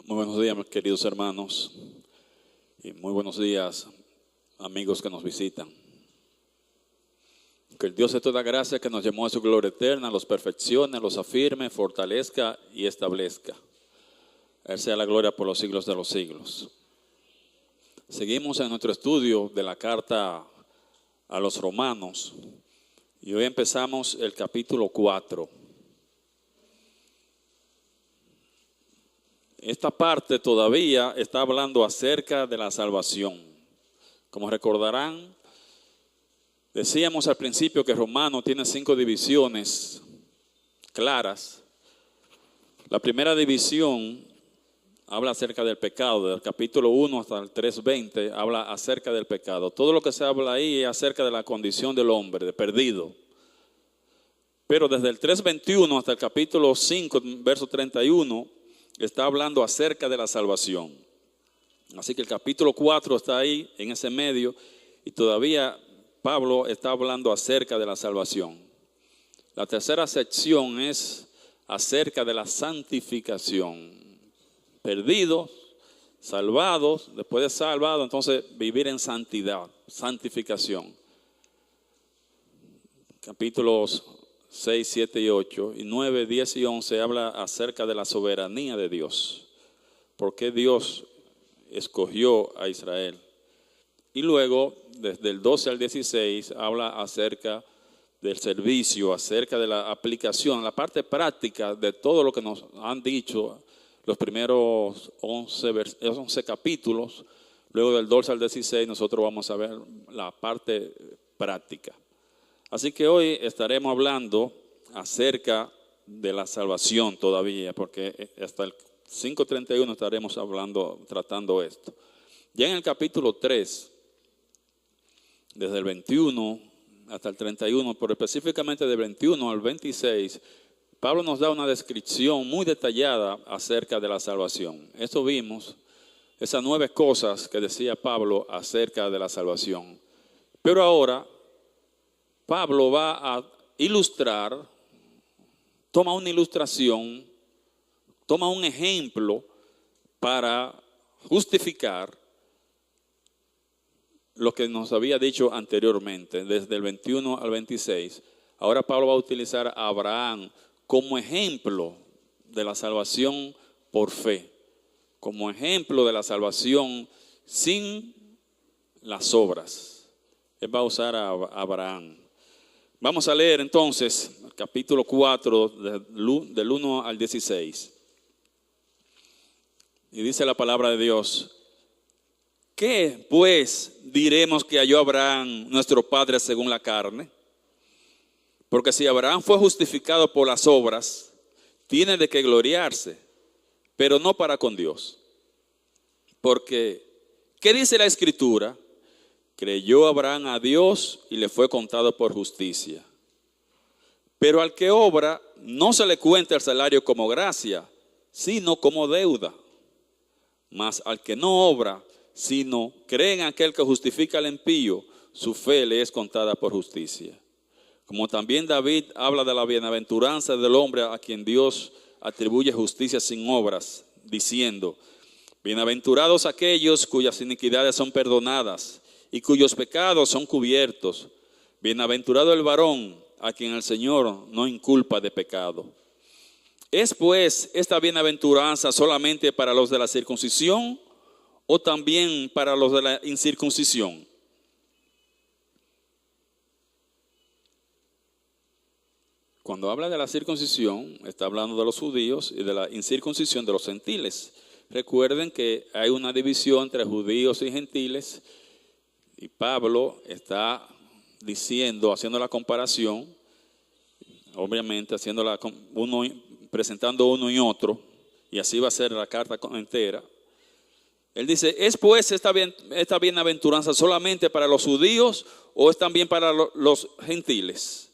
Muy buenos días, mis queridos hermanos, y muy buenos días, amigos que nos visitan. Que el Dios de toda gracia, que nos llamó a su gloria eterna, los perfeccione, los afirme, fortalezca y establezca. A Él sea la gloria por los siglos de los siglos. Seguimos en nuestro estudio de la carta a los romanos y hoy empezamos el capítulo 4. Esta parte todavía está hablando acerca de la salvación. Como recordarán, decíamos al principio que Romano tiene 5 divisiones claras. La primera división habla acerca del pecado, del capítulo 1 hasta el 3:20 habla acerca del pecado. Todo lo que se habla ahí es acerca de la condición del hombre, de perdido. Pero desde el 3:21 hasta el capítulo 5, verso 31, está hablando acerca de la salvación. Así que el capítulo 4 está ahí, en ese medio, y todavía Pablo está hablando acerca de la salvación. La tercera sección es acerca de la santificación. Perdidos, salvados, después de salvados, entonces vivir en santidad, santificación. Capítulos 6, 7 y 8, y 9, 10 y 11 habla acerca de la soberanía de Dios. ¿Por qué Dios escogió a Israel? Y luego, desde el 12 al 16, habla acerca del servicio, acerca de la aplicación, la parte práctica de todo lo que nos han dicho los primeros 11 capítulos. Luego del 12 al 16 nosotros vamos a ver la parte práctica. Así que hoy estaremos hablando acerca de la salvación todavía, porque hasta el 5:31 estaremos tratando esto. Ya en el capítulo 3, desde el 21 hasta el 31, pero específicamente del 21 al 26, Pablo nos da una descripción muy detallada acerca de la salvación. Esto vimos, esas 9 cosas que decía Pablo acerca de la salvación. Pero ahora Pablo va a ilustrar, toma una ilustración, toma un ejemplo para justificar lo que nos había dicho anteriormente, desde el 21 al 26. Ahora Pablo va a utilizar a Abraham como ejemplo de la salvación por fe, como ejemplo de la salvación sin las obras. Él va a usar a Abraham. Vamos a leer entonces el capítulo 4 del 1 al 16. Y dice la palabra de Dios: ¿qué pues diremos que halló Abraham, nuestro padre, según la carne? Porque si Abraham fue justificado por las obras, tiene de qué gloriarse, pero no para con Dios. Porque, ¿qué dice la Escritura? Creyó Abraham a Dios y le fue contado por justicia. Pero al que obra, no se le cuenta el salario como gracia, sino como deuda. Mas al que no obra, sino cree en aquel que justifica al impío, su fe le es contada por justicia. Como también David habla de la bienaventuranza del hombre a quien Dios atribuye justicia sin obras, diciendo: bienaventurados aquellos cuyas iniquidades son perdonadas y cuyos pecados son cubiertos. Bienaventurado el varón a quien el Señor no inculpa de pecado. ¿Es pues esta bienaventuranza solamente para los de la circuncisión o también para los de la incircuncisión? Cuando habla de la circuncisión, está hablando de los judíos, y de la incircuncisión de los gentiles. Recuerden que hay una división entre judíos y gentiles, y Pablo está diciendo, haciendo la comparación, obviamente presentando uno y otro, y así va a ser la carta entera. Él dice: ¿es pues esta bienaventuranza solamente para los judíos o es también para los gentiles?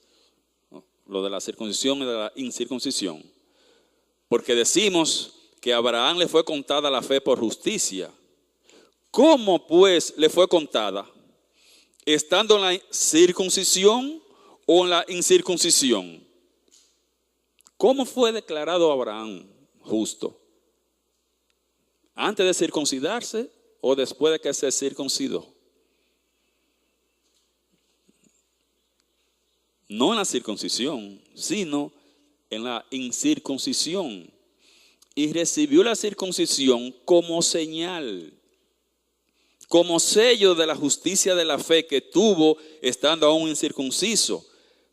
Lo de la circuncisión y de la incircuncisión. Porque decimos que a Abraham le fue contada la fe por justicia. ¿Cómo pues le fue contada? ¿Estando en la circuncisión o en la incircuncisión? ¿Cómo fue declarado Abraham justo? ¿Antes de circuncidarse o después de que se circuncidó? No en la circuncisión, sino en la incircuncisión. Y recibió la circuncisión como señal, como sello de la justicia de la fe que tuvo estando aún incircunciso,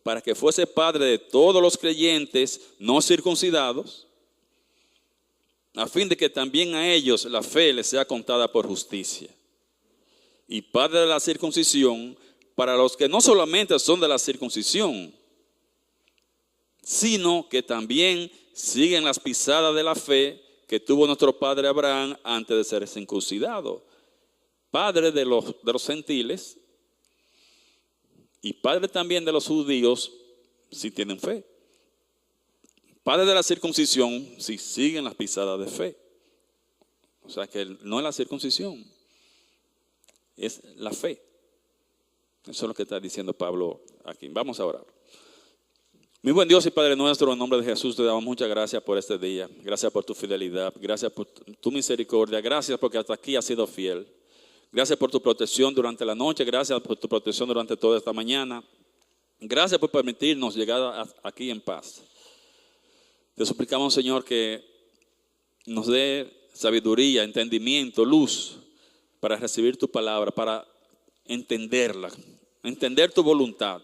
para que fuese padre de todos los creyentes no circuncidados, a fin de que también a ellos la fe les sea contada por justicia. Y padre de la circuncisión para los que no solamente son de la circuncisión, sino que también siguen las pisadas de la fe que tuvo nuestro padre Abraham antes de ser circuncidado. Padre de los gentiles y padre también de los judíos si tienen fe. Padre de la circuncisión si siguen las pisadas de fe. O sea que no es la circuncisión, es la fe. Eso es lo que está diciendo Pablo aquí. Vamos a orar. Mi buen Dios y Padre nuestro, en nombre de Jesús te damos muchas gracias por este día. Gracias por tu fidelidad, gracias por tu misericordia, gracias porque hasta aquí has sido fiel. Gracias por tu protección durante la noche, gracias por tu protección durante toda esta mañana. Gracias por permitirnos llegar aquí en paz. Te suplicamos, Señor, que nos dé sabiduría, entendimiento, luz para recibir tu palabra, para entenderla, entender tu voluntad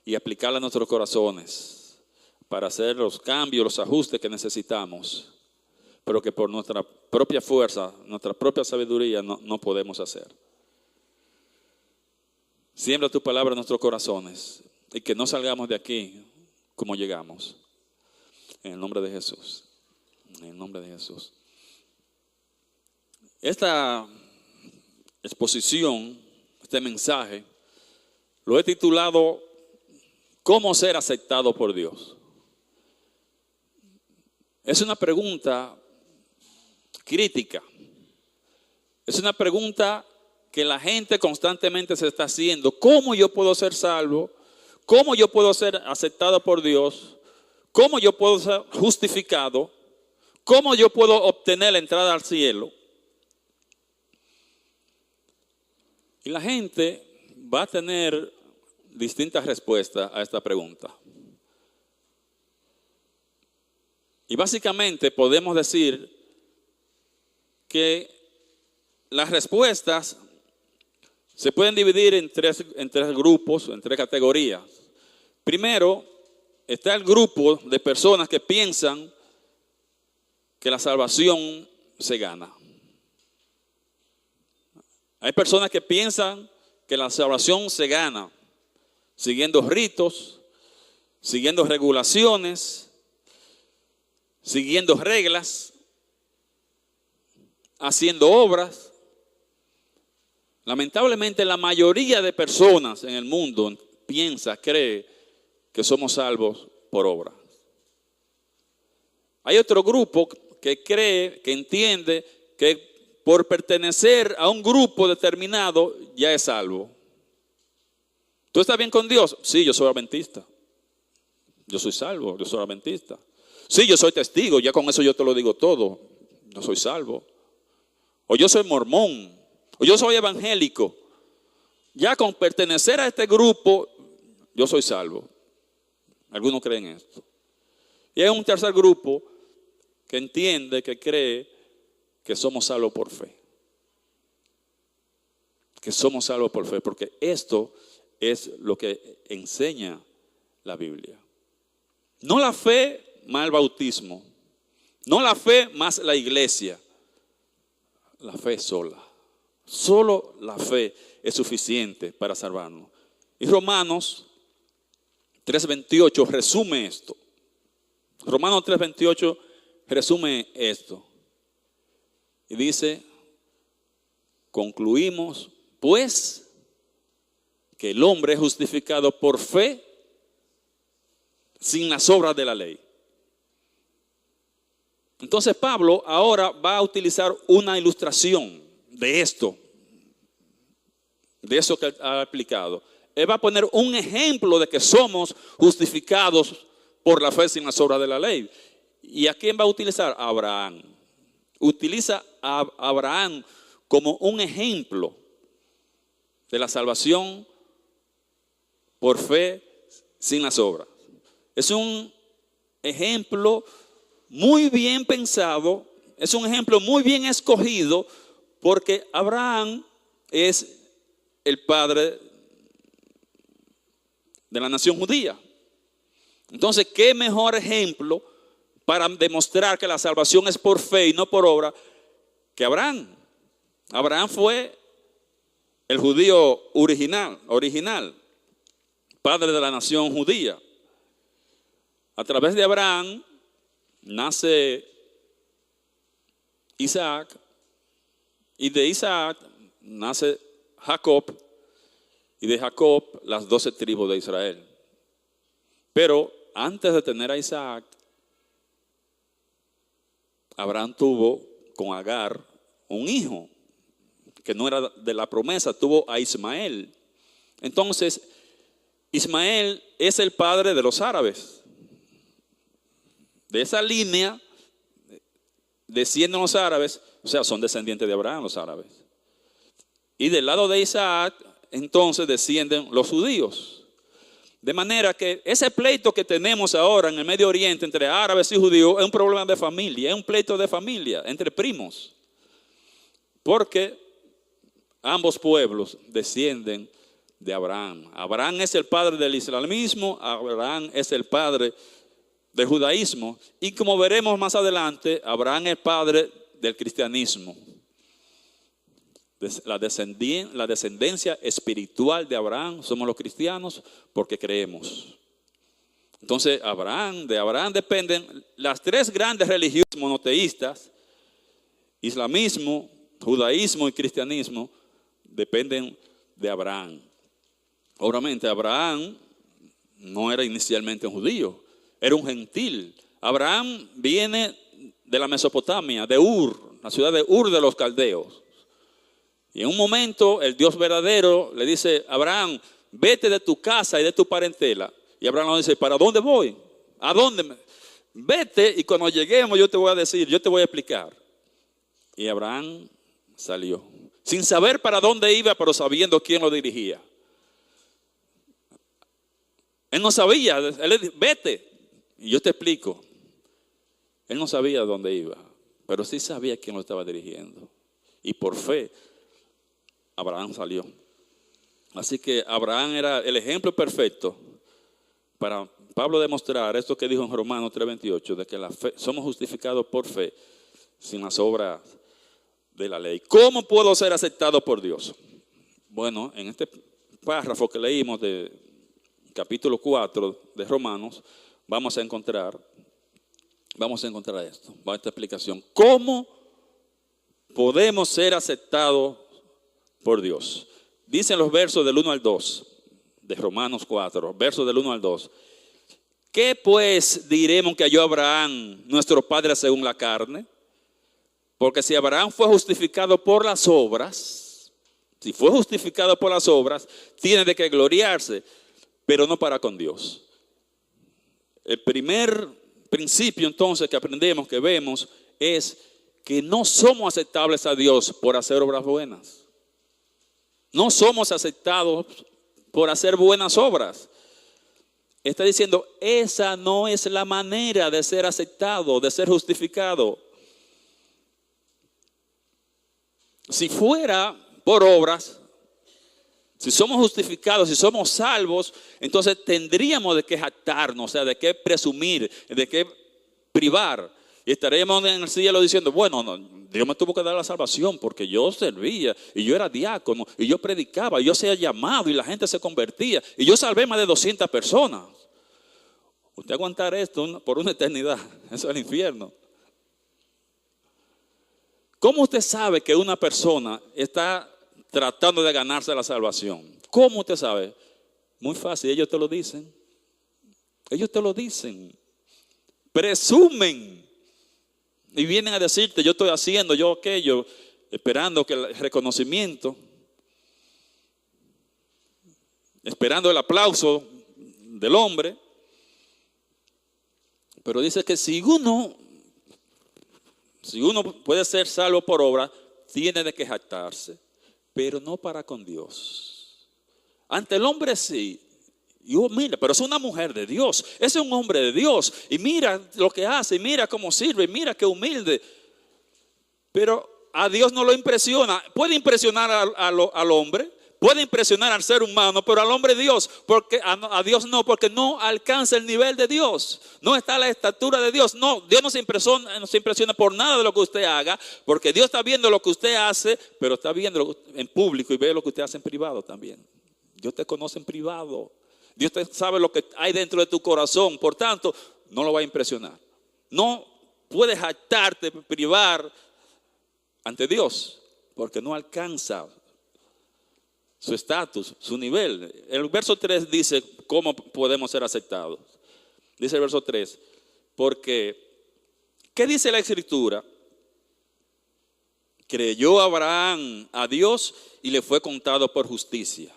y aplicarla a nuestros corazones para hacer los cambios, los ajustes que necesitamos, pero que por nuestra propia fuerza, nuestra propia sabiduría no podemos hacer. Siembra tu palabra en nuestros corazones y que no salgamos de aquí como llegamos. En el nombre de Jesús. En el nombre de Jesús. Esta exposición, este mensaje, lo he titulado ¿Cómo ser aceptado por Dios? Es una pregunta crítica. Es una pregunta que la gente constantemente se está haciendo. ¿Cómo yo puedo ser salvo? ¿Cómo yo puedo ser aceptado por Dios? ¿Cómo yo puedo ser justificado? ¿Cómo yo puedo obtener la entrada al cielo? Y la gente va a tener distintas respuestas a esta pregunta. Y básicamente podemos decir que las respuestas se pueden dividir en tres grupos, en tres categorías. Primero, está el grupo de personas que piensan que la salvación se gana. Hay personas que piensan que la salvación se gana siguiendo ritos, siguiendo regulaciones, siguiendo reglas, haciendo obras. Lamentablemente la mayoría de personas en el mundo cree que somos salvos por obra. Hay otro grupo que cree, que entiende que por pertenecer a un grupo determinado ya es salvo. ¿Tú estás bien con Dios? Sí, yo soy adventista. Yo soy salvo, yo soy adventista. Sí, yo soy testigo, ya con eso yo te lo digo todo. Yo soy salvo. O yo soy mormón, o yo soy evangélico. Ya con pertenecer a este grupo, yo soy salvo. Algunos creen esto. Y hay un tercer grupo que entiende, que cree que somos salvos por fe. Que somos salvos por fe, porque esto es lo que enseña la Biblia. No la fe más el bautismo, no la fe más la iglesia, la fe sola. Solo la fe es suficiente para salvarnos. Y Romanos 3:28 resume esto. Romanos 3:28 resume esto. Y dice, concluimos pues que el hombre es justificado por fe sin las obras de la ley. Entonces Pablo ahora va a utilizar una ilustración de esto, de eso que ha explicado. Él va a poner un ejemplo de que somos justificados por la fe sin las obras de la ley. ¿Y a quién va a utilizar? A Abraham. utiliza a Abraham como un ejemplo de la salvación por fe sin las obras. Es un ejemplo muy bien pensado, es un ejemplo muy bien escogido, porque Abraham es el padre de la nación judía. Entonces, ¿qué mejor ejemplo para demostrar que la salvación es por fe y no por obra que Abraham? Abraham fue el judío original, padre de la nación judía. A través de Abraham nace Isaac, y de Isaac nace Jacob, y de Jacob las 12 tribus de Israel. Pero antes de tener a Isaac, Abraham tuvo con Agar un hijo, que no era de la promesa, tuvo a Ismael. Entonces, Ismael es el padre de los árabes. De esa línea descienden los árabes, o sea, son descendientes de Abraham los árabes. Y del lado de Isaac, entonces descienden los judíos. De manera que ese pleito que tenemos ahora en el Medio Oriente entre árabes y judíos es un problema de familia, es un pleito de familia entre primos. Porque ambos pueblos descienden de Abraham. Abraham es el padre del islamismo, Abraham es el padre del judaísmo, y como veremos más adelante, Abraham es padre del cristianismo. La descendencia espiritual de Abraham somos los cristianos porque creemos. Entonces, de Abraham dependen las tres grandes religiones monoteístas: islamismo, judaísmo y cristianismo, dependen de Abraham. Obviamente, Abraham no era inicialmente un judío, era un gentil. Abraham viene de la Mesopotamia, de Ur, la ciudad de Ur de los caldeos. Y en un momento el Dios verdadero le dice: Abraham, vete de tu casa y de tu parentela. Y Abraham le dice: ¿para dónde voy? ¿A dónde? Vete, y cuando lleguemos yo te voy a decir, yo te voy a explicar. Y Abraham salió, sin saber para dónde iba, pero sabiendo quién lo dirigía. Él no sabía, él le dijo: vete, y yo te explico. Él no sabía dónde iba, pero sí sabía quién lo estaba dirigiendo. Y por fe, Abraham salió. Así que Abraham era el ejemplo perfecto para Pablo demostrar esto que dijo en Romanos 3:28, de que la fe, somos justificados por fe, sin las obras de la ley. ¿Cómo puedo ser aceptado por Dios? Bueno, en este párrafo que leímos de capítulo 4 de Romanos, vamos a encontrar esto, esta explicación. ¿Cómo podemos ser aceptados por Dios? Dicen los versos del 1 al 2 de Romanos 4, versos del 1 al 2. ¿Qué pues diremos que halló Abraham, nuestro padre según la carne? Porque si Abraham fue justificado por las obras, tiene de qué gloriarse, pero no para con Dios. El primer principio entonces que aprendemos, que vemos, es que no somos aceptables a Dios por hacer obras buenas. No somos aceptados por hacer buenas obras. Está diciendo, esa no es la manera de ser aceptado, de ser justificado. Si fuera por obras, si somos justificados, si somos salvos, entonces tendríamos de qué jactarnos, o sea, de qué presumir, de qué privar. Y estaríamos en el cielo diciendo, bueno, no, Dios me tuvo que dar la salvación porque yo servía, y yo era diácono, y yo predicaba, y yo se llamado, y la gente se convertía, y yo salvé más de 200 personas. Usted aguantar esto por una eternidad, eso es el infierno. ¿Cómo usted sabe que una persona está tratando de ganarse la salvación? ¿Cómo usted sabe? Muy fácil, ellos te lo dicen. Ellos te lo dicen. Presumen. Y vienen a decirte, yo estoy haciendo, yo aquello, esperando que el reconocimiento, esperando el aplauso del hombre. Pero dice que si uno Si uno puede ser salvo por obra, tiene de que jactarse, pero no para con Dios. Ante el hombre sí. Y mira, pero es una mujer de Dios, es un hombre de Dios, y mira lo que hace, y mira cómo sirve, y mira qué humilde. Pero a Dios no lo impresiona. Puede impresionar al hombre, puede impresionar al ser humano, pero al hombre Dios, porque a Dios no, porque no alcanza el nivel de Dios, no está a la estatura de Dios. No, Dios no se impresiona por nada de lo que usted haga, porque Dios está viendo lo que usted hace, pero está viendo en público y ve lo que usted hace en privado también. Dios te conoce en privado. Dios sabe lo que hay dentro de tu corazón, por tanto, no lo va a impresionar. No puedes jactarte, privar ante Dios, porque no alcanza su estatus, su nivel. El verso 3 dice cómo podemos ser aceptados. Dice el verso 3, porque, ¿qué dice la Escritura? Creyó Abraham a Dios y le fue contado por justicia.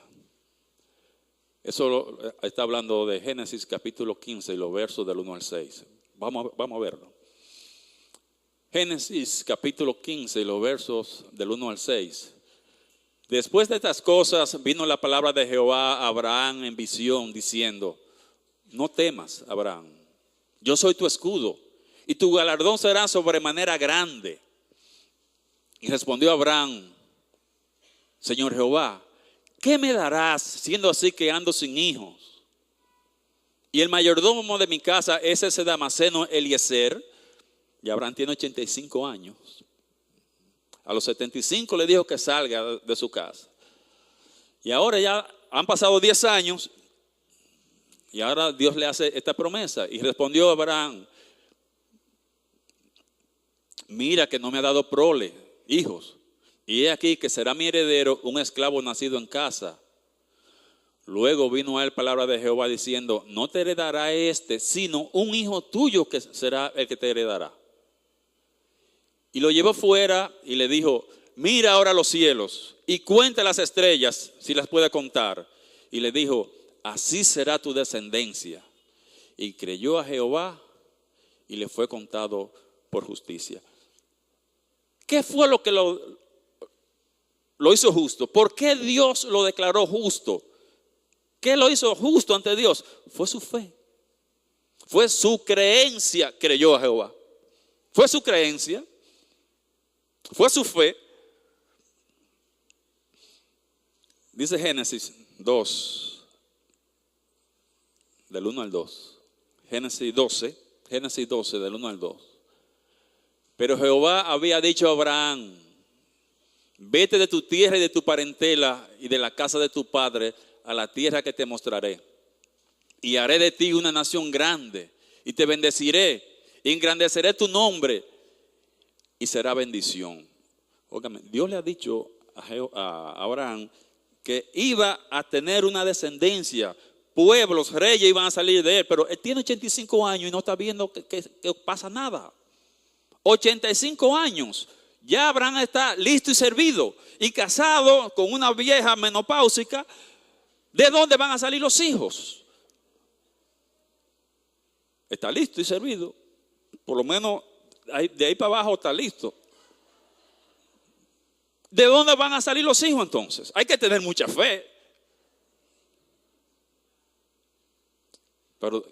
Eso está hablando de Génesis capítulo 15 y los versos del 1 al 6. Vamos a verlo. Génesis capítulo 15 y los versos del 1 al 6. Después de estas cosas vino la palabra de Jehová a Abraham en visión diciendo: no temas, Abraham, yo soy tu escudo y tu galardón será sobremanera grande. Y respondió Abraham: Señor Jehová, ¿qué me darás siendo así que ando sin hijos? Y el mayordomo de mi casa es ese Damaseno Eliezer. Y Abraham tiene 85 años. A los 75 le dijo que salga de su casa. Y ahora ya han pasado 10 años. Y ahora Dios le hace esta promesa. Y respondió Abraham: mira que no me ha dado prole, hijos. Y he aquí que será mi heredero un esclavo nacido en casa. Luego vino a él palabra de Jehová diciendo: no te heredará sino un hijo tuyo que será el que te heredará. Y lo llevó fuera y le dijo: mira ahora los cielos y cuenta las estrellas, si las puede contar. Y le dijo: así será tu descendencia. Y creyó a Jehová y le fue contado por justicia. ¿Qué fue lo que lo hizo justo? ¿Por qué Dios lo declaró justo? ¿Qué lo hizo justo ante Dios? Fue su fe. Fue su creencia, creyó a Jehová. Fue su creencia. Fue su fe. Dice Génesis 2, del 1 al 2. Génesis 12, del 1 al 2. Pero Jehová había dicho a Abraham: vete de tu tierra y de tu parentela y de la casa de tu padre a la tierra que te mostraré. Y haré de ti una nación grande y te bendeciré y engrandeceré tu nombre y será bendición. Óigame, Dios le ha dicho a Abraham que iba a tener una descendencia, pueblos, reyes iban a salir de él, pero él tiene 85 años y no está viendo que pasa nada. 85 años, ya Abraham está listo y servido y casado con una vieja menopáusica. ¿De dónde van a salir los hijos? Está listo y servido, por lo menos de ahí para abajo está listo. ¿De dónde van a salir los hijos entonces? Hay que tener mucha fe. Pero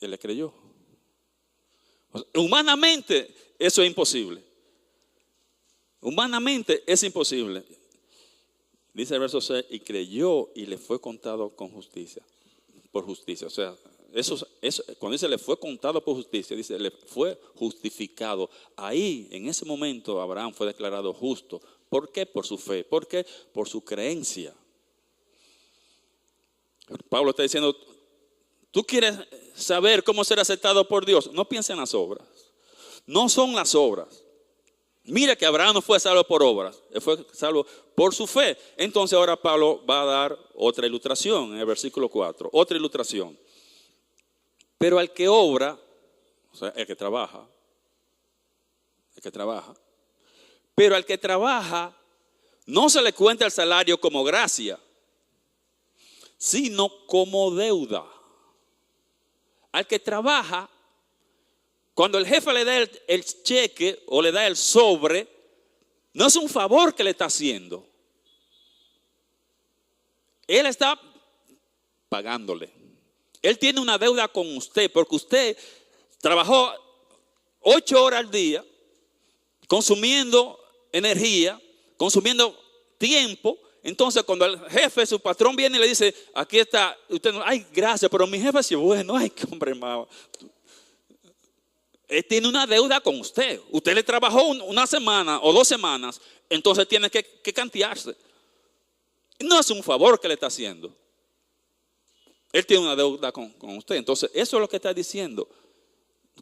él le creyó. Humanamente eso es imposible. Humanamente es imposible. Dice el verso 6, y creyó y le fue contado con justicia. Por justicia. O sea, eso, cuando dice le fue contado por justicia, dice le fue justificado. Ahí, en ese momento, Abraham fue declarado justo. ¿Por qué? Por su fe. ¿Por qué? Por su creencia. Pablo está diciendo: ¿tú quieres saber cómo ser aceptado por Dios? No pienses en las obras. No son las obras. Mira que Abraham no fue salvo por obras, él fue salvo por su fe. Entonces ahora Pablo va a dar otra ilustración en el versículo 4. Otra ilustración. Pero al que obra, o sea, el que trabaja, pero al que trabaja no se le cuenta el salario como gracia, sino como deuda. Al que trabaja Cuando el jefe le da el cheque o le da el sobre, no es un favor que le está haciendo. Él está pagándole. Él tiene una deuda con usted porque usted trabajó 8 horas al día, consumiendo energía, consumiendo tiempo. Entonces cuando el jefe, su patrón viene y le dice, aquí está, usted no, ay, gracias, pero mi jefe sí, bueno, ay, qué hombre malo. Él tiene una deuda con usted. Usted le trabajó una semana o 2 semanas, entonces tiene que cantearse. No es un favor que le está haciendo. Él tiene una deuda con usted. Entonces, eso es lo que está diciendo.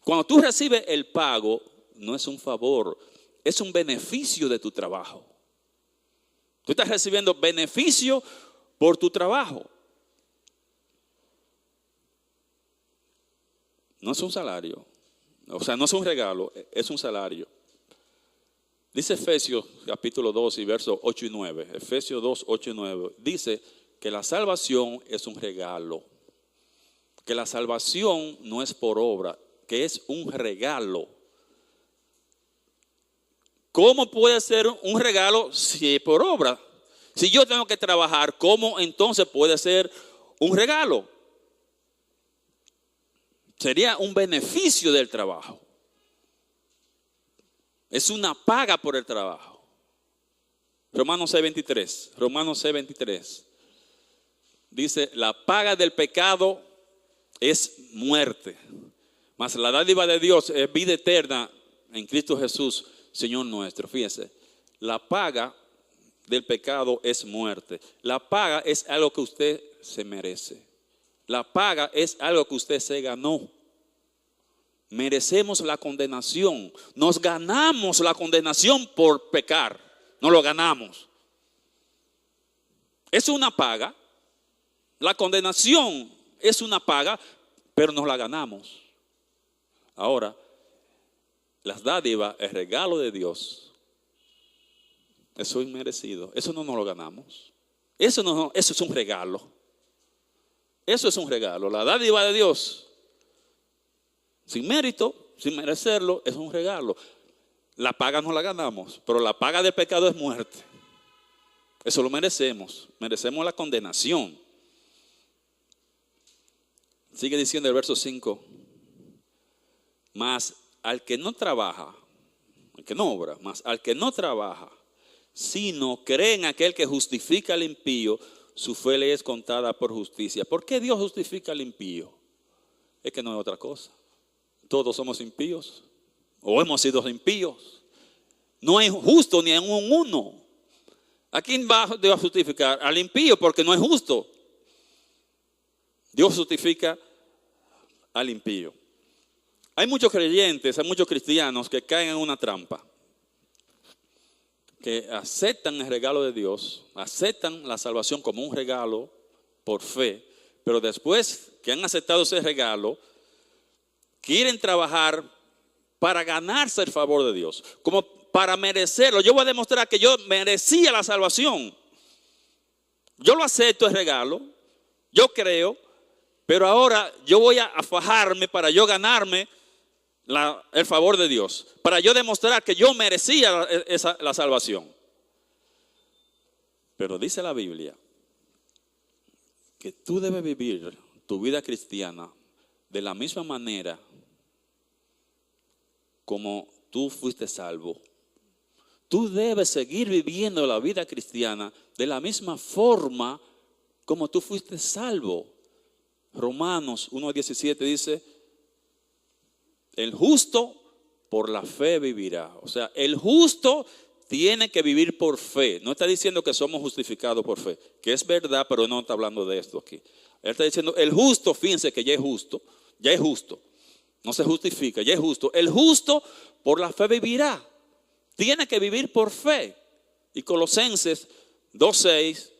Cuando tú recibes el pago, no es un favor, es un beneficio de tu trabajo. Tú estás recibiendo beneficio por tu trabajo. No es un salario. O sea, no es un regalo, es un salario. Dice Efesios capítulo 2 y versos 8 y 9. Efesios 2, 8 y 9. Dice que la salvación es un regalo. Que la salvación no es por obra, que es un regalo. ¿Cómo puede ser un regalo si es por obra? Si yo tengo que trabajar, ¿cómo entonces puede ser un regalo? Sería un beneficio del trabajo. Es una paga por el trabajo. Romanos 6:23. Romanos 6:23. Dice, la paga del pecado es muerte. Mas la dádiva de Dios es vida eterna en Cristo Jesús, Señor nuestro. Fíjense, la paga del pecado es muerte. La paga es algo que usted se merece. La paga es algo que usted se ganó. Merecemos la condenación. Nos ganamos la condenación por pecar. No lo ganamos. Es una paga. La condenación es una paga, pero nos la ganamos. Ahora, las dádivas, el regalo de Dios, eso es inmerecido. Eso no nos lo ganamos. Eso es un regalo. Eso es un regalo. La dádiva de Dios, sin mérito, sin merecerlo, es un regalo. La paga no la ganamos, pero la paga del pecado es muerte. Eso lo merecemos. Merecemos la condenación. Sigue diciendo el verso 5. Mas al que no trabaja, al que no obra, mas al que no trabaja, sino cree en aquel que justifica al impío, su fe le es contada por justicia. ¿Por qué Dios justifica al impío? Es que no es otra cosa. Todos somos impíos, o hemos sido impíos. No hay justo ni en un uno. ¿A quién va Dios a justificar? Al impío, porque no es justo. Dios justifica al impío. Hay muchos creyentes, hay muchos cristianos que caen en una trampa. Que aceptan el regalo de Dios, aceptan la salvación como un regalo por fe, pero después que han aceptado ese regalo, quieren trabajar para ganarse el favor de Dios, como para merecerlo. Yo voy a demostrar que yo merecía la salvación. Yo lo acepto el regalo, yo creo, pero ahora yo voy a fajarme para yo ganarme el favor de Dios, para yo demostrar que yo merecía la salvación. Pero dice la Biblia que tú debes vivir tu vida cristiana de la misma manera como tú fuiste salvo. Tú debes seguir viviendo la vida cristiana de la misma forma como tú fuiste salvo. Romanos 1:17 dice, el justo por la fe vivirá. O sea, el justo tiene que vivir por fe. No está diciendo que somos justificados por fe, que es verdad, pero no está hablando de esto aquí. Él está diciendo, el justo, fíjense que ya es justo. No se justifica, ya es justo. El justo por la fe vivirá. Tiene que vivir por fe. Y Colosenses 2:6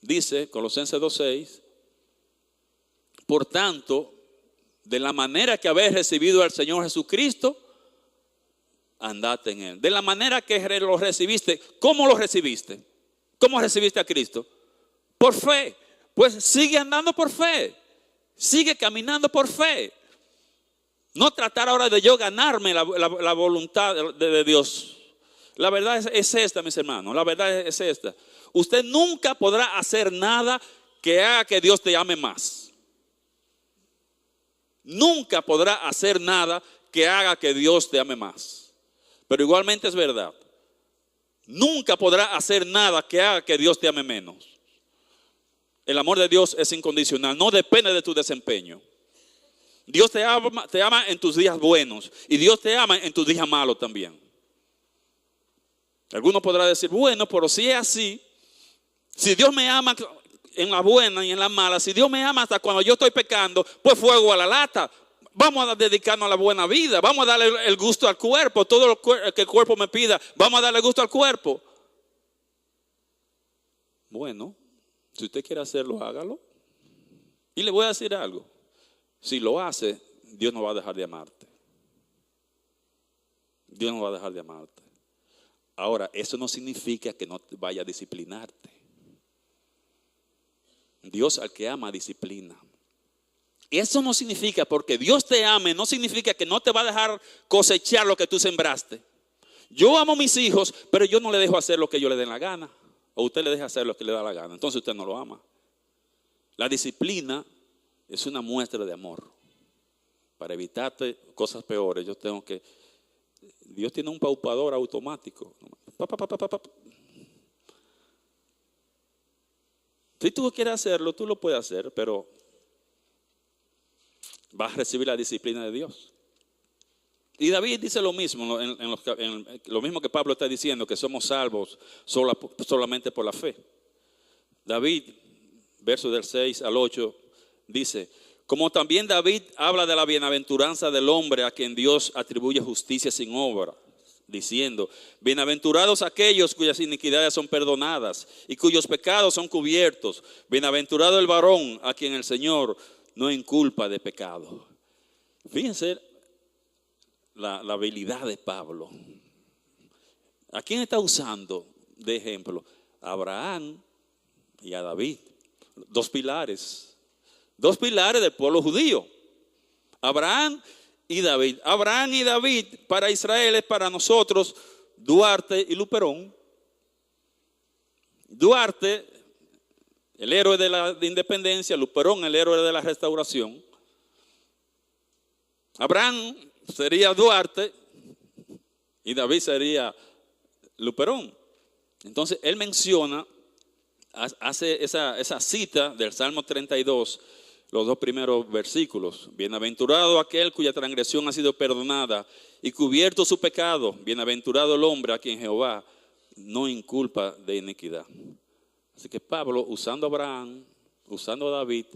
dice, Colosenses 2:6, por tanto, de la manera que habéis recibido al Señor Jesucristo, andad en Él. De la manera que lo recibiste, ¿cómo lo recibiste? ¿Cómo recibiste a Cristo? Por fe. Pues sigue andando por fe. Sigue caminando por fe. No tratar ahora de yo ganarme la voluntad de Dios. La verdad es esta, mis hermanos. La verdad es esta. Usted nunca podrá hacer nada que haga que Dios te ame más. Nunca podrá hacer nada que haga que Dios te ame más. Pero igualmente es verdad. Nunca podrá hacer nada que haga que Dios te ame menos. El amor de Dios es incondicional. No depende de tu desempeño. Dios te ama en tus días buenos. Y Dios te ama en tus días malos también. Alguno podrá decir, bueno, pero si es así, si Dios me ama en la buena y en la mala, si Dios me ama hasta cuando yo estoy pecando, pues fuego a la lata. Vamos a dedicarnos a la buena vida. Vamos a darle el gusto al cuerpo. Todo lo que el cuerpo me pida, vamos a darle gusto al cuerpo. Bueno, si usted quiere hacerlo, hágalo. Y le voy a decir algo. Si lo hace, Dios no va a dejar de amarte. Dios no va a dejar de amarte. Ahora, eso no significa que no vaya a disciplinarte. Dios al que ama disciplina. Eso no significa, porque Dios te ame, no significa que no te va a dejar cosechar lo que tú sembraste. Yo amo a mis hijos, pero yo no le dejo hacer lo que yo le dé la gana. O usted le deja hacer lo que le da la gana. Entonces usted no lo ama. La disciplina es una muestra de amor. Para evitarte cosas peores, Dios tiene un paupador automático. Si tú quieres hacerlo, tú lo puedes hacer, pero vas a recibir la disciplina de Dios. Y David dice lo mismo, lo mismo que Pablo está diciendo, que somos salvos solamente por la fe. David, versos del 6 al 8, dice, como también David habla de la bienaventuranza del hombre a quien Dios atribuye justicia sin obra, diciendo, bienaventurados aquellos cuyas iniquidades son perdonadas y cuyos pecados son cubiertos. Bienaventurado el varón a quien el Señor no inculpa de pecado. Fíjense la habilidad de Pablo. ¿A quién está usando de ejemplo? A Abraham y a David. Dos pilares del pueblo judío. Abraham y David. Abraham y David para Israel es para nosotros Duarte y Luperón. Duarte, el héroe de la independencia, Luperón, el héroe de la restauración. Abraham sería Duarte y David sería Luperón. Entonces él menciona, hace esa cita del Salmo 32, los dos primeros versículos. Bienaventurado aquel cuya transgresión ha sido perdonada y cubierto su pecado. Bienaventurado el hombre a quien Jehová no inculpa de iniquidad. Así que Pablo, usando a Abraham, usando a David,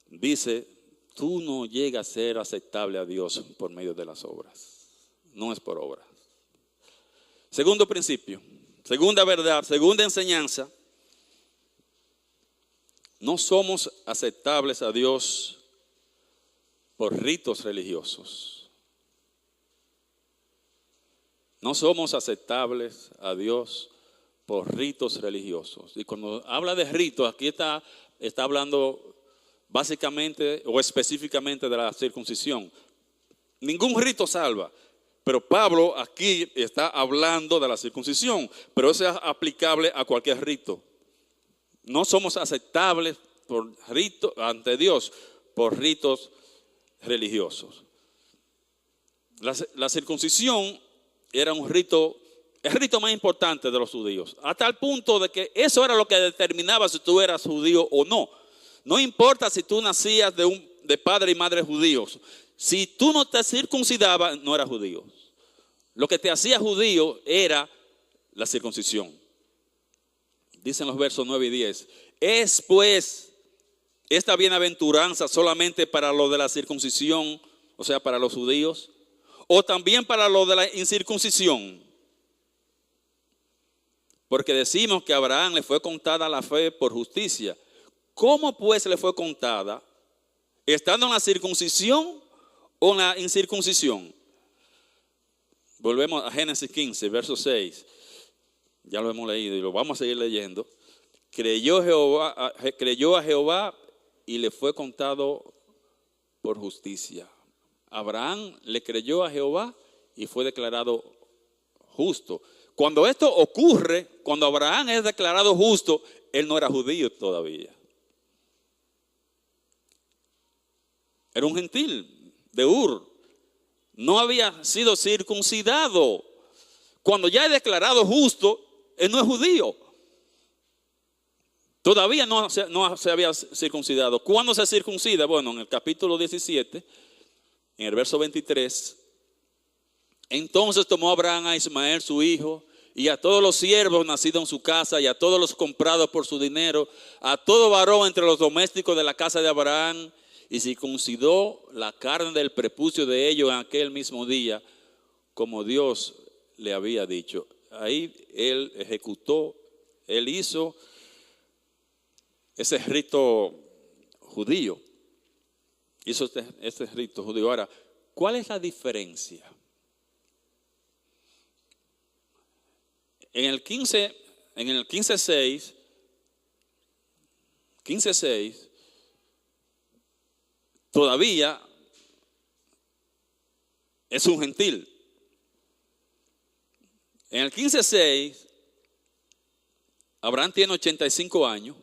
dice, tú no llegas a ser aceptable a Dios por medio de las obras. No es por obras. Segundo principio, segunda verdad, segunda enseñanza. No somos aceptables a Dios por ritos religiosos. No somos aceptables a Dios por ritos religiosos. Y cuando habla de ritos, aquí está hablando básicamente o específicamente de la circuncisión. Ningún rito salva. Pero Pablo aquí está hablando de la circuncisión. Pero eso es aplicable a cualquier rito. No somos aceptables por rito, ante Dios por ritos religiosos. La circuncisión era un rito, el rito más importante de los judíos. A tal punto de que eso era lo que determinaba si tú eras judío o no. No importa si tú nacías de padre y madre judíos. Si tú no te circuncidabas, no eras judío. Lo que te hacía judío era la circuncisión. Dicen los versos 9 y 10. ¿Es pues esta bienaventuranza solamente para lo de la circuncisión, o sea, para los judíos? ¿O también para lo de la incircuncisión? Porque decimos que a Abraham le fue contada la fe por justicia. ¿Cómo pues le fue contada? ¿Estando en la circuncisión o en la incircuncisión? Volvemos a Génesis 15, verso 6. Ya lo hemos leído y lo vamos a seguir leyendo. Creyó a Jehová y le fue contado por justicia. Abraham le creyó a Jehová y fue declarado justo. Cuando esto ocurre, cuando Abraham es declarado justo, él no era judío todavía. Era un gentil de Ur. No había sido circuncidado. Cuando ya es declarado justo, él no es judío. Todavía no se había circuncidado. ¿Cuándo se circuncida? Bueno, en el capítulo 17, en el verso 23. Entonces tomó Abraham a Ismael su hijo y a todos los siervos nacidos en su casa y a todos los comprados por su dinero, a todo varón entre los domésticos de la casa de Abraham, y circuncidó la carne del prepucio de ellos en aquel mismo día, como Dios le había dicho. Ahí él ejecutó, él hizo ese rito judío. Hizo este rito judío. Ahora, ¿cuál es la diferencia? En el 15:6, todavía es un gentil. En el 15:6, Abraham tiene 85 años.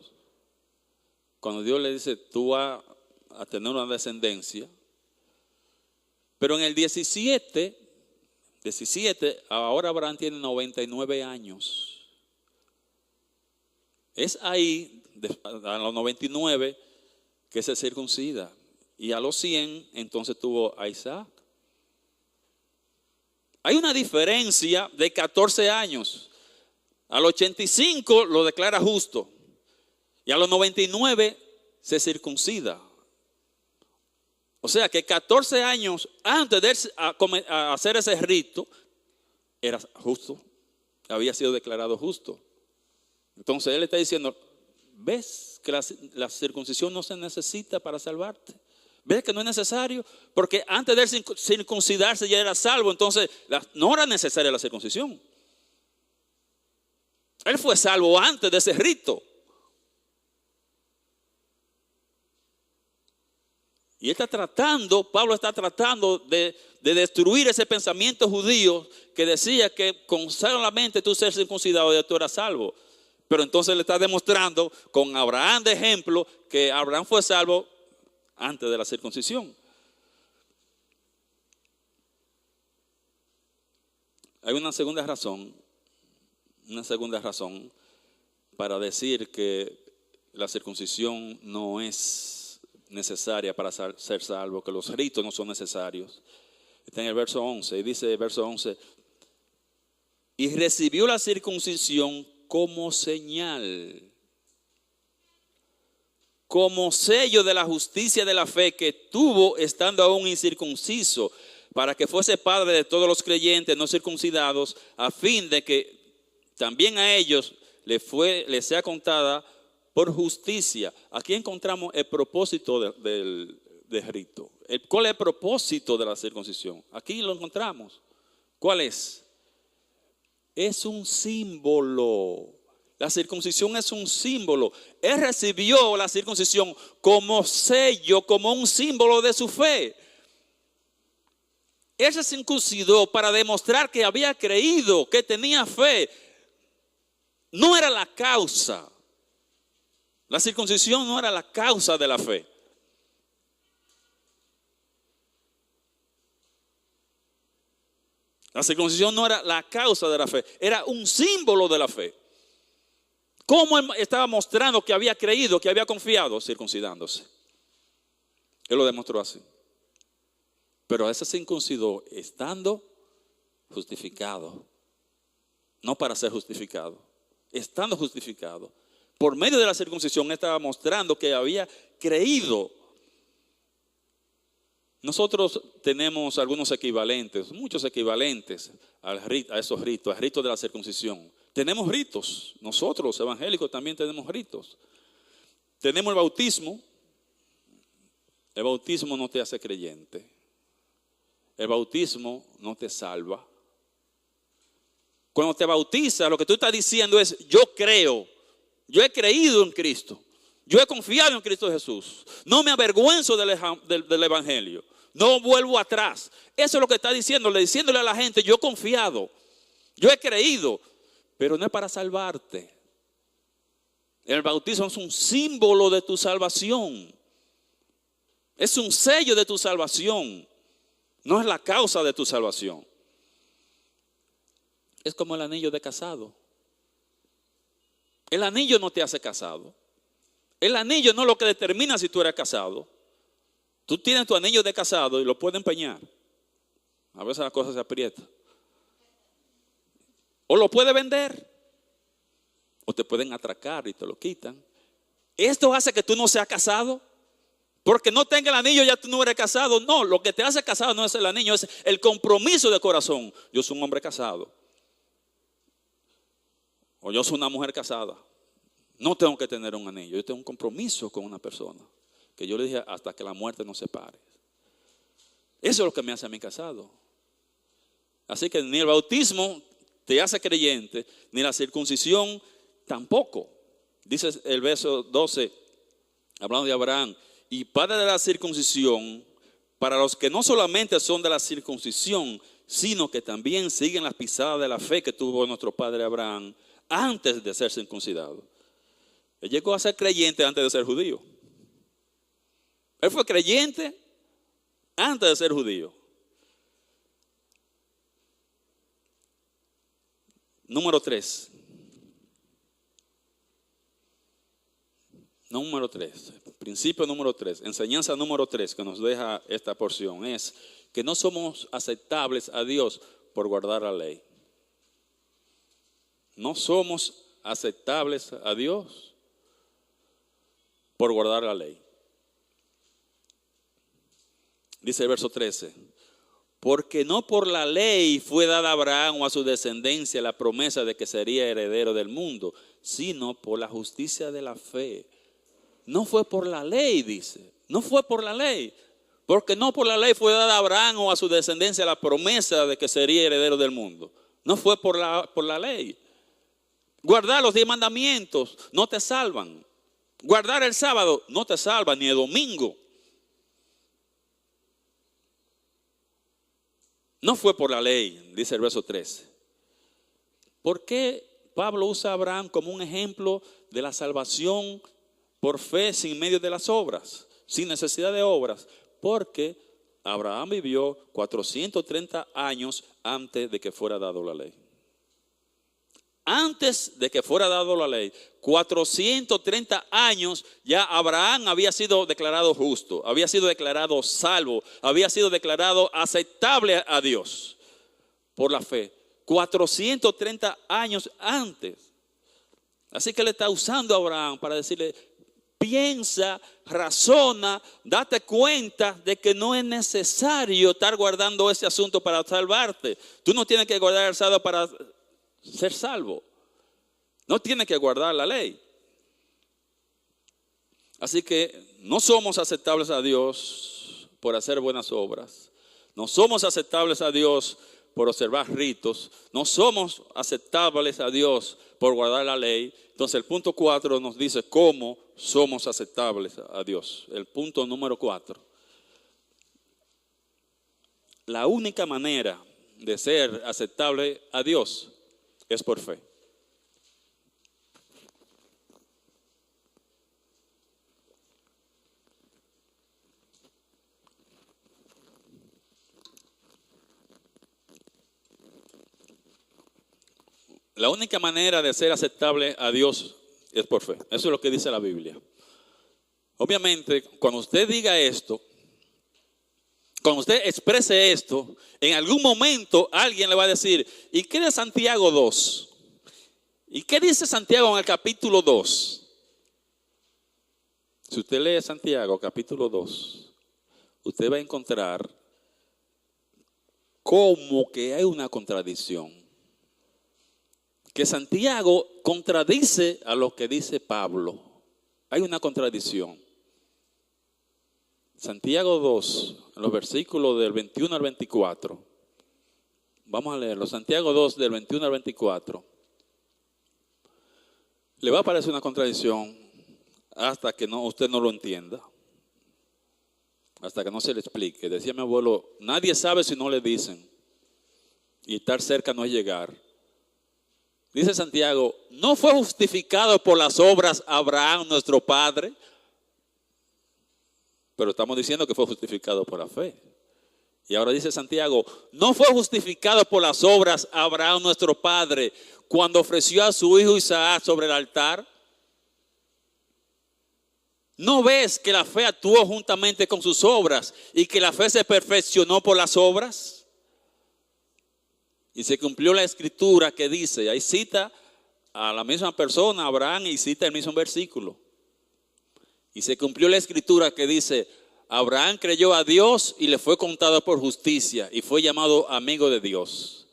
Cuando Dios le dice, tú vas a tener una descendencia. Pero en el 17, ahora Abraham tiene 99 años. Es ahí, a los 99, que se circuncida. Y a los 100, entonces tuvo a Isaac. Hay una diferencia de 14 años. Al 85 lo declara justo. Y a los 99 se circuncida. O sea que 14 años antes de hacer ese rito, era justo. Había sido declarado justo. Entonces él está diciendo, ¿ves que la circuncisión no se necesita para salvarte? ¿Ves que no es necesario? Porque antes de circuncidarse ya era salvo, entonces no era necesaria la circuncisión. Él fue salvo antes de ese rito. Y Pablo está tratando de destruir ese pensamiento judío que decía que con solamente tú ser circuncidado ya tú eras salvo. Pero entonces le está demostrando con Abraham de ejemplo que Abraham fue salvo antes de la circuncisión. Hay una segunda razón para decir que la circuncisión no es necesaria para ser salvo, que los ritos no son necesarios. Está en el verso 11, y dice el verso 11, y recibió la circuncisión como señal, como sello de la justicia de la fe que tuvo estando aún incircunciso, para que fuese padre de todos los creyentes no circuncidados, a fin de que también a ellos les sea contada por justicia. Aquí encontramos el propósito del rito. ¿Cuál es el propósito de la circuncisión? Aquí lo encontramos. ¿Cuál es? Es un símbolo. La circuncisión es un símbolo. Él recibió la circuncisión como sello, como un símbolo de su fe. Él se circuncidó para demostrar que había creído, que tenía fe. No era la causa. La circuncisión no era la causa de la fe. La circuncisión no era la causa de la fe, era un símbolo de la fe. ¿Cómo él estaba mostrando que había creído, que había confiado? Circuncidándose. Él lo demostró así. Pero ese se circuncidó estando justificado. No para ser justificado, estando justificado. Por medio de la circuncisión estaba mostrando que había creído. Nosotros tenemos algunos equivalentes, muchos equivalentes a esos ritos, al rito de la circuncisión. Tenemos ritos, nosotros los evangélicos también tenemos ritos. Tenemos el bautismo. El bautismo no te hace creyente. El bautismo no te salva. Cuando te bautizas, lo que tú estás diciendo es, yo creo. Yo he creído en Cristo. Yo he confiado en Cristo Jesús. No me avergüenzo del evangelio. No vuelvo atrás. Eso es lo que está diciéndole a la gente, yo he confiado, yo he creído, pero no es para salvarte. El bautismo es un símbolo de tu salvación. Es un sello de tu salvación. No es la causa de tu salvación. Es como el anillo de casado. El anillo no te hace casado. El anillo no es lo que determina si tú eres casado. Tú tienes tu anillo de casado y lo puedes empeñar. A veces la cosa se aprieta. O lo puedes vender. O te pueden atracar y te lo quitan. ¿Esto hace que tú no seas casado? Porque no tenga el anillo ya tú no eres casado. No, lo que te hace casado no es el anillo, es el compromiso de corazón. Yo soy un hombre casado. O yo soy una mujer casada. No tengo que tener un anillo. Yo tengo un compromiso con una persona. Que yo le dije hasta que la muerte nos separe. Eso es lo que me hace a mí casado. Así que ni el bautismo te hace creyente, ni la circuncisión tampoco. Dice el verso 12, hablando de Abraham, y padre de la circuncisión, para los que no solamente son de la circuncisión, sino que también siguen las pisadas de la fe que tuvo nuestro padre Abraham antes de ser circuncidado. Él llegó a ser creyente antes de ser judío. Él fue creyente antes de ser judío. Número 3. Número 3. Principio número 3. Enseñanza número 3 que nos deja esta porción es que no somos aceptables a Dios por guardar la ley. No somos aceptables a Dios por guardar la ley. Dice el verso 13, porque no por la ley fue dada a Abraham o a su descendencia la promesa de que sería heredero del mundo, sino por la justicia de la fe. No fue por la ley, dice, no fue por la ley, porque no por la ley fue dada a Abraham o a su descendencia la promesa de que sería heredero del mundo. No fue por la ley. Guardar los 10 mandamientos no te salvan. Guardar el sábado no te salva, ni el domingo. No fue por la ley, dice el verso 13. ¿Por qué Pablo usa a Abraham como un ejemplo de la salvación por fe sin medio de las obras, sin necesidad de obras? Porque Abraham vivió 430 años antes de que fuera dado la ley. Antes de que fuera dado la ley, 430 años ya Abraham había sido declarado justo, había sido declarado salvo, había sido declarado aceptable a Dios por la fe. 430 años antes. Así que le está usando a Abraham para decirle, piensa, razona, date cuenta de que no es necesario estar guardando ese asunto para salvarte. Tú no tienes que guardar el sábado para ser salvo. No tiene que guardar la ley. Así que no somos aceptables a Dios por hacer buenas obras. No somos aceptables a Dios por observar ritos. No somos aceptables a Dios por guardar la ley. Entonces el punto 4 nos dice cómo somos aceptables a Dios. El punto número 4. La única manera de ser aceptable a Dios es por fe. La única manera de ser aceptable a Dios es por fe. Eso es lo que dice la Biblia. Obviamente, cuando usted diga esto, cuando usted exprese esto, en algún momento alguien le va a decir, ¿y qué de Santiago 2? ¿Y qué dice Santiago en el capítulo 2? Si usted lee Santiago capítulo 2, usted va a encontrar como que hay una contradicción. Que Santiago contradice a lo que dice Pablo. Hay una contradicción. Santiago 2, en los versículos del 21 al 24. Vamos a leerlo. Santiago 2, del 21 al 24. Le va a parecer una contradicción hasta que usted no lo entienda. hasta que no se le explique. Decía mi abuelo, nadie sabe si no le dicen. Y estar cerca no es llegar. Dice Santiago, ¿no fue justificado por las obras Abraham, nuestro padre? Pero estamos diciendo que fue justificado por la fe. Y ahora dice Santiago, ¿no fue justificado por las obras Abraham, nuestro padre, cuando ofreció a su hijo Isaac sobre el altar? ¿No ves que la fe actuó juntamente con sus obras y que la fe se perfeccionó por las obras? Y se cumplió la escritura que dice, ahí cita a la misma persona, Abraham, y cita el mismo versículo. Y se cumplió la escritura que dice, Abraham creyó a Dios y le fue contado por justicia y fue llamado amigo de Dios.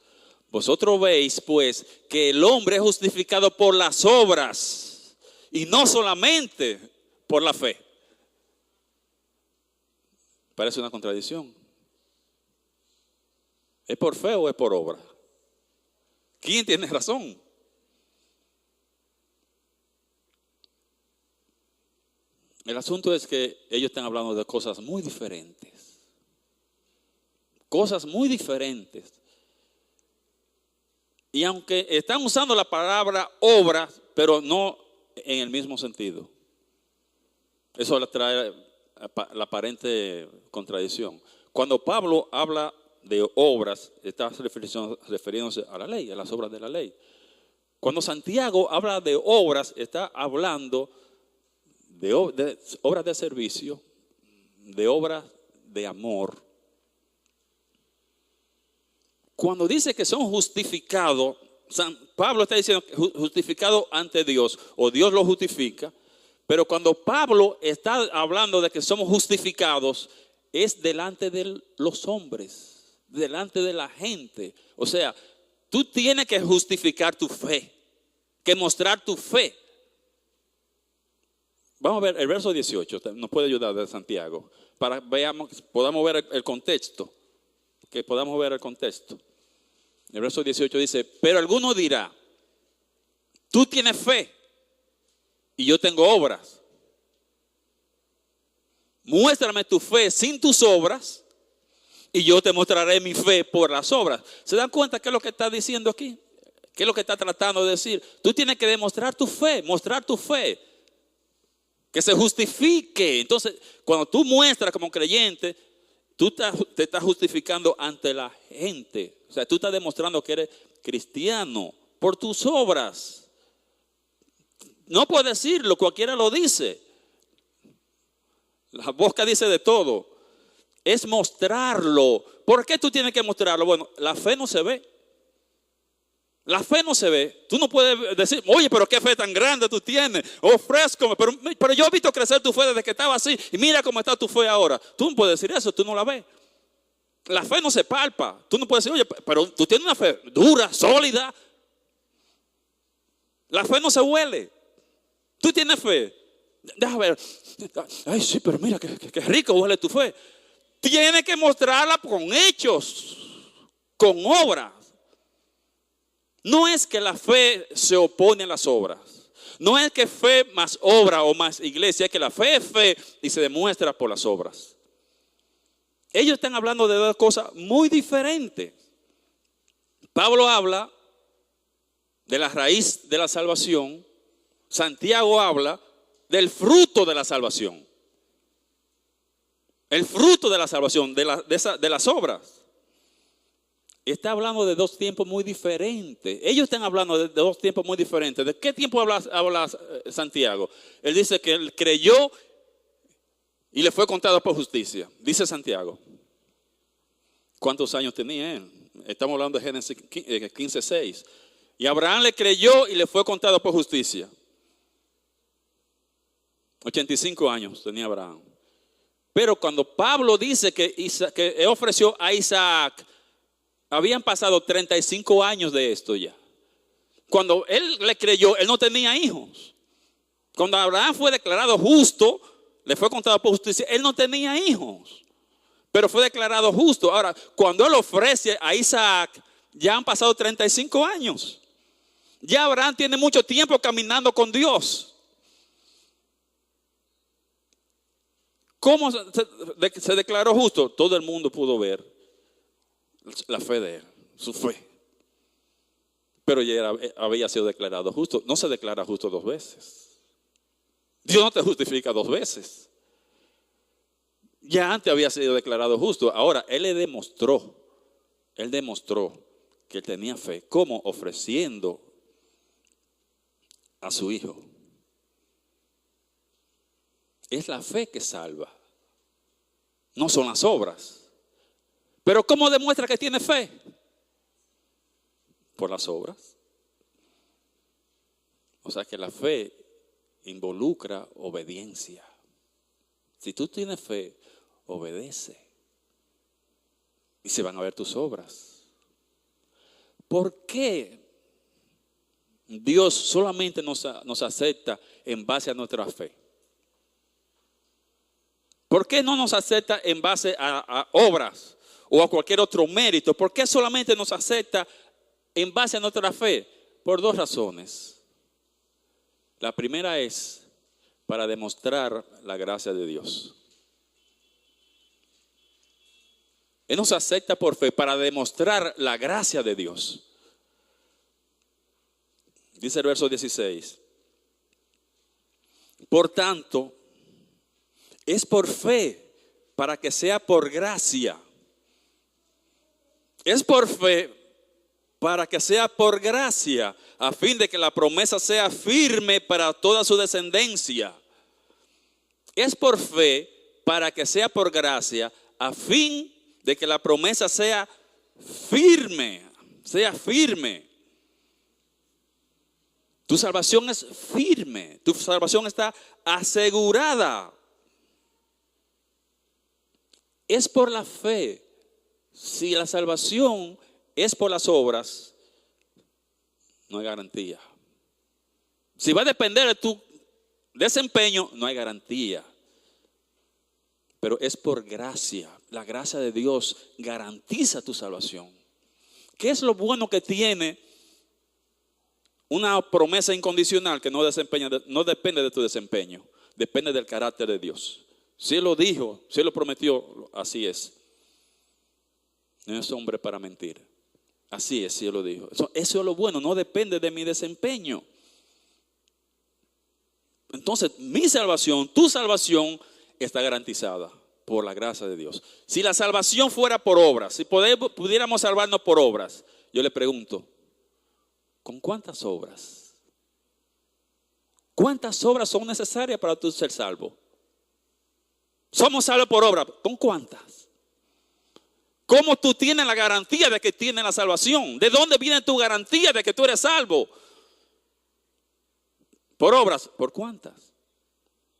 Vosotros veis pues que el hombre es justificado por las obras y no solamente por la fe. Parece una contradicción. ¿Es por fe o es por obra? ¿Quién tiene razón? El asunto es que ellos están hablando de cosas muy diferentes. Cosas muy diferentes. Y aunque están usando la palabra obra, pero no en el mismo sentido. Eso le trae la aparente contradicción. Cuando Pablo habla de obras, está refiriéndose a la ley, a las obras de la ley. Cuando Santiago habla de obras, está hablando de obras de servicio, de obras de amor. Cuando dice que son justificados, Pablo está diciendo justificado ante Dios, o Dios lo justifica. Pero cuando Pablo está hablando de que somos justificados, es delante de los hombres, delante de la gente. O sea, tú tienes que justificar tu fe, que mostrar tu fe. Vamos a ver el verso 18, nos puede ayudar de Santiago, para que podamos ver el contexto, que podamos ver el contexto. El verso 18 dice, pero alguno dirá, tú tienes fe y yo tengo obras. Muéstrame tu fe sin tus obras y yo te mostraré mi fe por las obras. ¿Se dan cuenta qué es lo que está diciendo aquí? ¿Qué es lo que está tratando de decir? Tú tienes que demostrar tu fe, mostrar tu fe, que se justifique. Entonces, cuando tú muestras como creyente, tú te estás justificando ante la gente. O sea, tú estás demostrando que eres cristiano por tus obras. No puedes decirlo, cualquiera lo dice. La boca dice de todo. Es mostrarlo. ¿Por qué tú tienes que mostrarlo? Bueno, la fe no se ve. La fe no se ve. Tú no puedes decir, oye, pero qué fe tan grande tú tienes. Ofrézcome. Pero yo he visto crecer tu fe desde que estaba así. Y mira cómo está tu fe ahora. Tú no puedes decir eso, tú no la ves. La fe no se palpa. Tú no puedes decir, oye, pero tú tienes una fe dura, sólida. La fe no se huele. Tú tienes fe. Déjame ver. Ay, sí, pero mira qué rico huele tu fe. Tienes que mostrarla con hechos, con obras. No es que la fe se opone a las obras. No es que fe más obra o más iglesia. Es que la fe es fe y se demuestra por las obras. Ellos están hablando de dos cosas muy diferentes. Pablo habla de la raíz de la salvación. Santiago habla del fruto de la salvación. El fruto de la salvación, de las obras. Está hablando de dos tiempos muy diferentes. Ellos están hablando de dos tiempos muy diferentes. ¿De qué tiempo habla Santiago? Él dice que él creyó y le fue contado por justicia. Dice Santiago. ¿Cuántos años tenía él? Estamos hablando de Génesis 15:6. Y Abraham le creyó y le fue contado por justicia. 85 años tenía Abraham. Pero cuando Pablo dice que ofreció a Isaac, habían pasado 35 años de esto ya. Cuando él le creyó, él no tenía hijos. Cuando Abraham fue declarado justo, le fue contado por justicia, él no tenía hijos. Pero fue declarado justo. Ahora, cuando él ofrece a Isaac, ya han pasado 35 años. Ya Abraham tiene mucho tiempo caminando con Dios. ¿Cómo se declaró justo? Todo el mundo pudo ver la fe de él, su fe. Pero ya había sido declarado justo. No se declara justo dos veces. Dios no te justifica dos veces. Ya antes había sido declarado justo. Ahora, Él demostró que Él tenía fe. ¿Cómo? Ofreciendo a su Hijo. Es la fe que salva. No son las obras. Pero ¿cómo demuestra que tiene fe? Por las obras. O sea que la fe involucra obediencia. Si tú tienes fe, obedece. Y se van a ver tus obras. ¿Por qué Dios solamente nos acepta en base a nuestra fe? ¿Por qué no nos acepta en base a obras o a cualquier otro mérito? ¿Por qué solamente nos acepta en base a nuestra fe? Por dos razones. La primera es para demostrar la gracia de Dios. Él nos acepta por fe para demostrar la gracia de Dios. Dice el verso 16. Por tanto, es por fe para que sea por gracia. Es por fe para que sea por gracia, a fin de que la promesa sea firme para toda su descendencia. Es por fe para que sea por gracia, a fin de que la promesa sea firme, Tu salvación es firme, tu salvación está asegurada. Es por la fe. Si la salvación es por las obras, no hay garantía. Si va a depender de tu desempeño, no hay garantía. Pero es por gracia. La gracia de Dios garantiza tu salvación. ¿Qué es lo bueno que tiene una promesa incondicional que no depende de tu desempeño? Depende del carácter de Dios. Si Él lo dijo, si Él lo prometió, así es. No es hombre para mentir. Así es, si Él lo dijo. Eso es lo bueno, no depende de mi desempeño. Entonces, mi salvación, tu salvación está garantizada por la gracia de Dios. Si la salvación fuera por obras, si pudiéramos salvarnos por obras, yo le pregunto, ¿con cuántas obras? ¿Cuántas obras son necesarias para tú ser salvo? Somos salvos por obra. ¿Con cuántas? ¿Cómo tú tienes la garantía de que tienes la salvación? ¿De dónde viene tu garantía de que tú eres salvo? Por obras. ¿Por cuántas?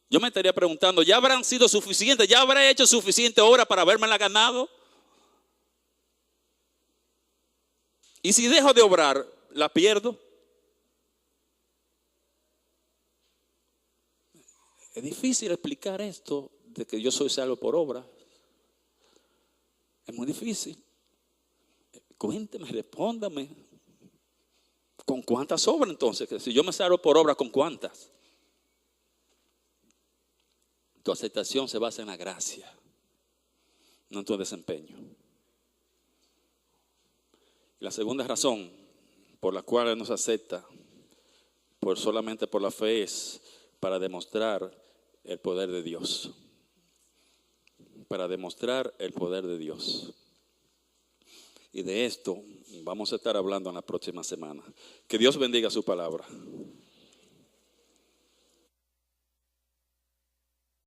Yo me estaría preguntando, ¿ya habrán sido suficientes? ¿Ya habré hecho suficiente obra para habérmela ganado? Y si dejo de obrar, ¿la pierdo? Es difícil explicar esto de que yo soy salvo por obra. Es muy difícil. Cuénteme, respóndame. ¿Con cuántas obras entonces? Que si yo me salvo por obra, ¿con cuántas? Tu aceptación se basa en la gracia, no en tu desempeño. La segunda razón por la cual Él nos acepta solamente por la fe es para demostrar el poder de Dios. Para demostrar el poder de Dios. Y de esto vamos a estar hablando en la próxima semana. Que Dios bendiga su palabra.